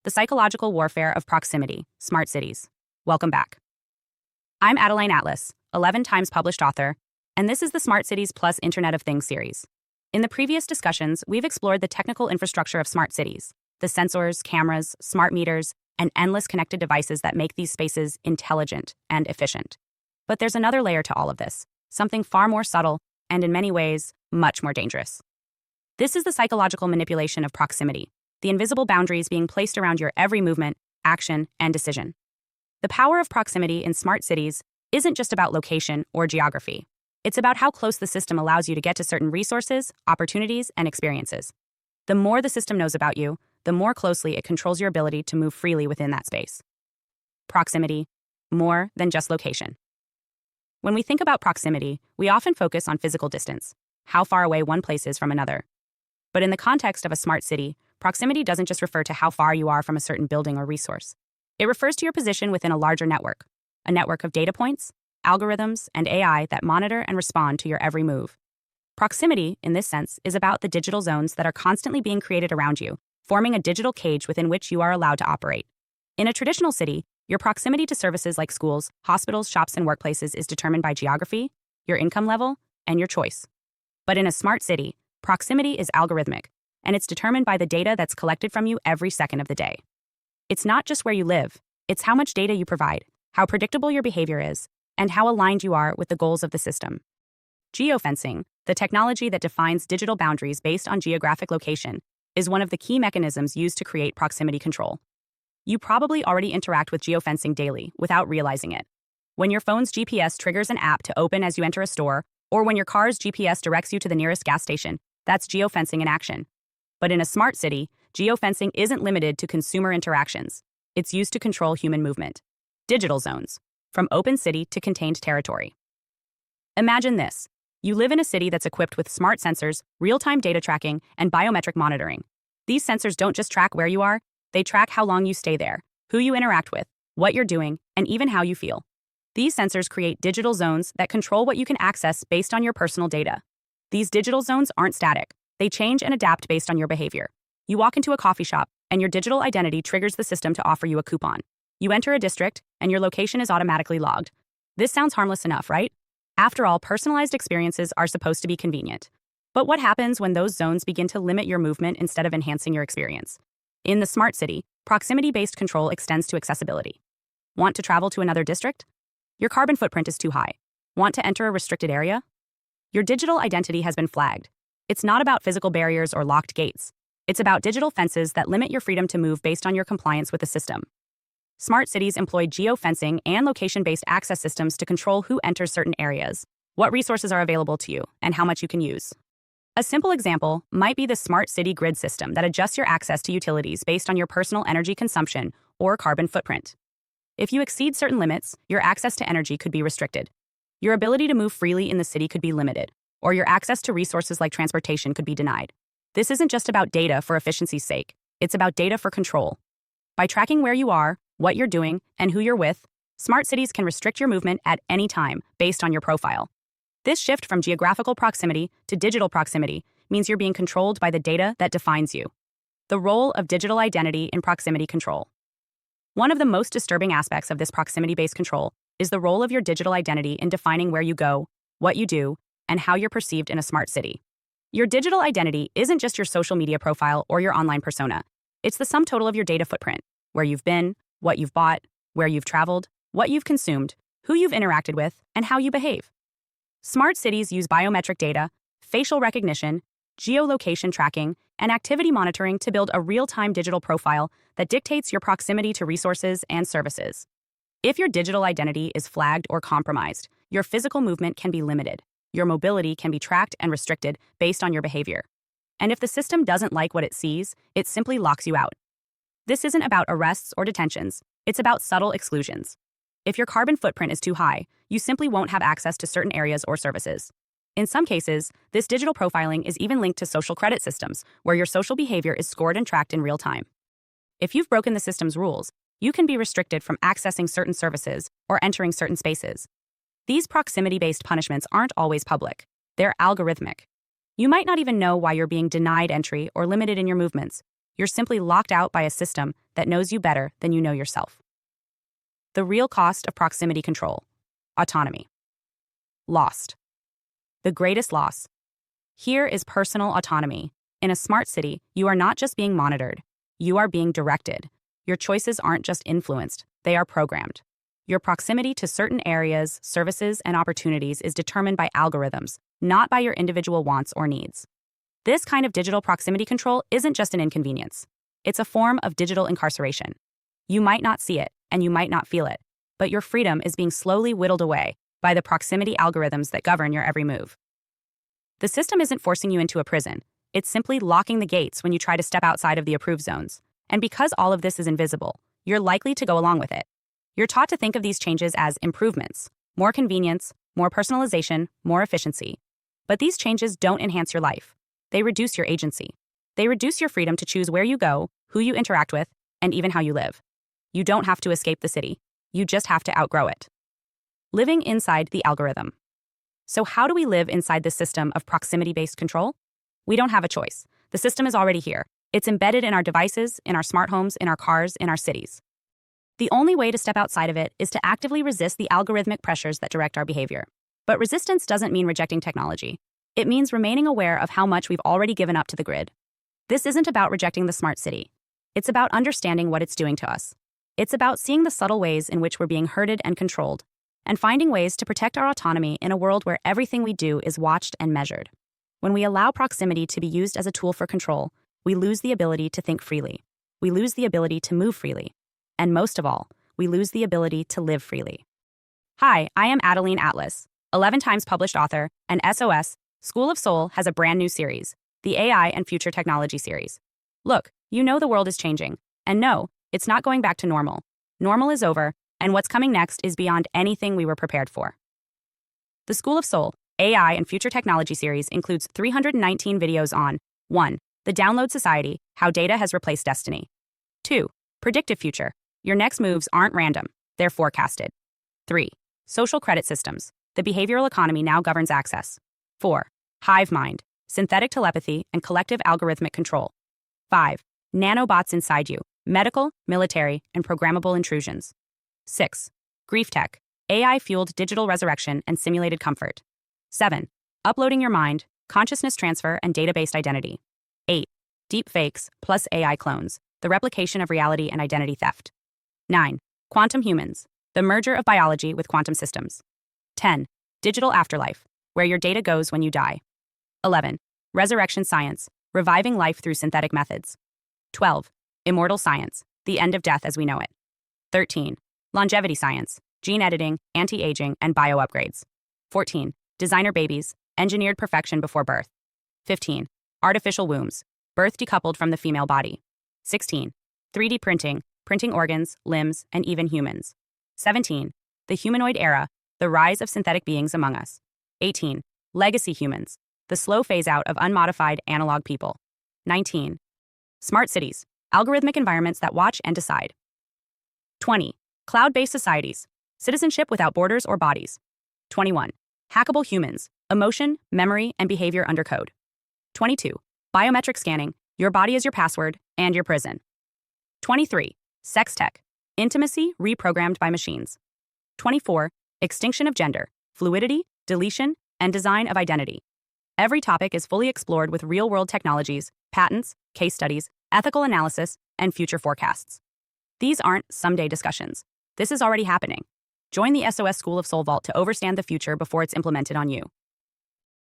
the psychological warfare of proximity, smart cities. Welcome back. I'm Adeline Atlas, 11 times published author, and this is the Smart Cities Plus Internet of Things series. In the previous discussions, we've explored the technical infrastructure of smart cities, the sensors, cameras, smart meters, and endless connected devices that make these spaces intelligent and efficient. But there's another layer to all of this, something far more subtle and in many ways, much more dangerous. This is the psychological manipulation of proximity, the invisible boundaries being placed around your every movement, action, and decision. The power of proximity in smart cities isn't just about location or geography. It's about how close the system allows you to get to certain resources, opportunities, and experiences. The more the system knows about you, the more closely it controls your ability to move freely within that space. Proximity, more than just location. When we think about proximity, we often focus on physical distance, how far away one place is from another. But in the context of a smart city, proximity doesn't just refer to how far you are from a certain building or resource. It refers to your position within a larger network, a network of data points, algorithms, and AI that monitor and respond to your every move. Proximity, in this sense, is about the digital zones that are constantly being created around you, forming a digital cage within which you are allowed to operate. In a traditional city, your proximity to services like schools, hospitals, shops, and workplaces is determined by geography, your income level, and your choice. But in a smart city, proximity is algorithmic, and it's determined by the data that's collected from you every second of the day. It's not just where you live, it's how much data you provide, how predictable your behavior is, and how aligned you are with the goals of the system. Geofencing, the technology that defines digital boundaries based on geographic location, is one of the key mechanisms used to create proximity control. You probably already interact with geofencing daily without realizing it. When your phone's GPS triggers an app to open as you enter a store, or when your car's GPS directs you to the nearest gas station, that's geofencing in action. But in a smart city, geofencing isn't limited to consumer interactions. It's used to control human movement. Digital zones, from open city to contained territory. Imagine this. You live in a city that's equipped with smart sensors, real-time data tracking, and biometric monitoring. These sensors don't just track where you are, they track how long you stay there, who you interact with, what you're doing, and even how you feel. These sensors create digital zones that control what you can access based on your personal data. These digital zones aren't static. They change and adapt based on your behavior. You walk into a coffee shop, and your digital identity triggers the system to offer you a coupon. You enter a district, and your location is automatically logged. This sounds harmless enough, right? After all, personalized experiences are supposed to be convenient. But what happens when those zones begin to limit your movement instead of enhancing your experience? In the smart city, proximity-based control extends to accessibility. Want to travel to another district? Your carbon footprint is too high. Want to enter a restricted area? Your digital identity has been flagged. It's not about physical barriers or locked gates. It's about digital fences that limit your freedom to move based on your compliance with the system. Smart cities employ geofencing and location-based access systems to control who enters certain areas, what resources are available to you, and how much you can use. A simple example might be the smart city grid system that adjusts your access to utilities based on your personal energy consumption or carbon footprint. If you exceed certain limits, your access to energy could be restricted. Your ability to move freely in the city could be limited, or your access to resources like transportation could be denied. This isn't just about data for efficiency's sake. It's about data for control. By tracking where you are, what you're doing, and who you're with, smart cities can restrict your movement at any time based on your profile. This shift from geographical proximity to digital proximity means you're being controlled by the data that defines you. The role of digital identity in proximity control. One of the most disturbing aspects of this proximity-based control is the role of your digital identity in defining where you go, what you do, and how you're perceived in a smart city. Your digital identity isn't just your social media profile or your online persona. It's the sum total of your data footprint, where you've been, what you've bought, where you've traveled, what you've consumed, who you've interacted with, and how you behave. Smart cities use biometric data, facial recognition, geolocation tracking, and activity monitoring to build a real-time digital profile that dictates your proximity to resources and services. If your digital identity is flagged or compromised, your physical movement can be limited. Your mobility can be tracked and restricted based on your behavior. And if the system doesn't like what it sees, it simply locks you out. This isn't about arrests or detentions. It's about subtle exclusions. If your carbon footprint is too high, you simply won't have access to certain areas or services. In some cases, this digital profiling is even linked to social credit systems, where your social behavior is scored and tracked in real time. If you've broken the system's rules, you can be restricted from accessing certain services or entering certain spaces. These proximity-based punishments aren't always public. They're algorithmic. You might not even know why you're being denied entry or limited in your movements. You're simply locked out by a system that knows you better than you know yourself. The real cost of proximity control: autonomy. Lost. The greatest loss. Here is personal autonomy. In a smart city, you are not just being monitored, you are being directed. Your choices aren't just influenced, they are programmed. Your proximity to certain areas, services, and opportunities is determined by algorithms, not by your individual wants or needs. This kind of digital proximity control isn't just an inconvenience. It's a form of digital incarceration. You might not see it, and you might not feel it, but your freedom is being slowly whittled away by the proximity algorithms that govern your every move. The system isn't forcing you into a prison. It's simply locking the gates when you try to step outside of the approved zones. And because all of this is invisible, you're likely to go along with it. You're taught to think of these changes as improvements: more convenience, more personalization, more efficiency. But these changes don't enhance your life. They reduce your agency. They reduce your freedom to choose where you go, who you interact with, and even how you live. You don't have to escape the city. You just have to outgrow it. Living inside the algorithm. So how do we live inside this system of proximity-based control? We don't have a choice. The system is already here. It's embedded in our devices, in our smart homes, in our cars, in our cities. The only way to step outside of it is to actively resist the algorithmic pressures that direct our behavior. But resistance doesn't mean rejecting technology. It means remaining aware of how much we've already given up to the grid. This isn't about rejecting the smart city. It's about understanding what it's doing to us. It's about seeing the subtle ways in which we're being herded and controlled, and finding ways to protect our autonomy in a world where everything we do is watched and measured. When we allow proximity to be used as a tool for control, we lose the ability to think freely. We lose the ability to move freely. And most of all, we lose the ability to live freely. Hi, I am Adeline Atlas, 11 times published author, and SOS, School of Soul has a brand new series, the AI and Future Technology series. Look, you know the world is changing. And no, it's not going back to normal. Normal is over, and what's coming next is beyond anything we were prepared for. The School of Soul, AI and Future Technology series includes 319 videos on 1. The Download Society, How Data Has Replaced Destiny. 2. Predictive Future. Your next moves aren't random, they're forecasted. 3. Social Credit Systems. The behavioral economy now governs access. 4. Hive mind. Synthetic telepathy and collective algorithmic control. 5. Nanobots inside you. Medical, military, and programmable intrusions. 6. Grief tech. AI-fueled digital resurrection and simulated comfort. 7. Uploading your mind, consciousness transfer, and data-based identity. 8. Deep fakes plus AI clones. The replication of reality and identity theft. 9. Quantum humans, the merger of biology with quantum systems. 10. Digital afterlife, where your data goes when you die. 11. Resurrection science, reviving life through synthetic methods. 12. Immortal science, the end of death as we know it. 13. Longevity science, gene editing, anti-aging, and bio-upgrades. 14. Designer babies, engineered perfection before birth. 15. Artificial wombs, birth decoupled from the female body. 16. 3D printing, printing organs, limbs, and even humans. 17. The humanoid era, the rise of synthetic beings among us. 18. Legacy humans, the slow phase-out of unmodified analog people. 19. Smart cities, algorithmic environments that watch and decide. 20. Cloud-based societies, citizenship without borders or bodies. 21. Hackable humans, emotion, memory, and behavior under code. 22. Biometric scanning, your body is your password and your prison. 23. Sex tech, intimacy reprogrammed by machines. 24. Extinction of gender, fluidity, deletion, and design of identity. Every topic is fully explored with real-world technologies, patents, case studies, ethical analysis, and future forecasts. These aren't someday discussions. This is already happening. Join the SOS School of Soul Vault to overstand the future before it's implemented on you.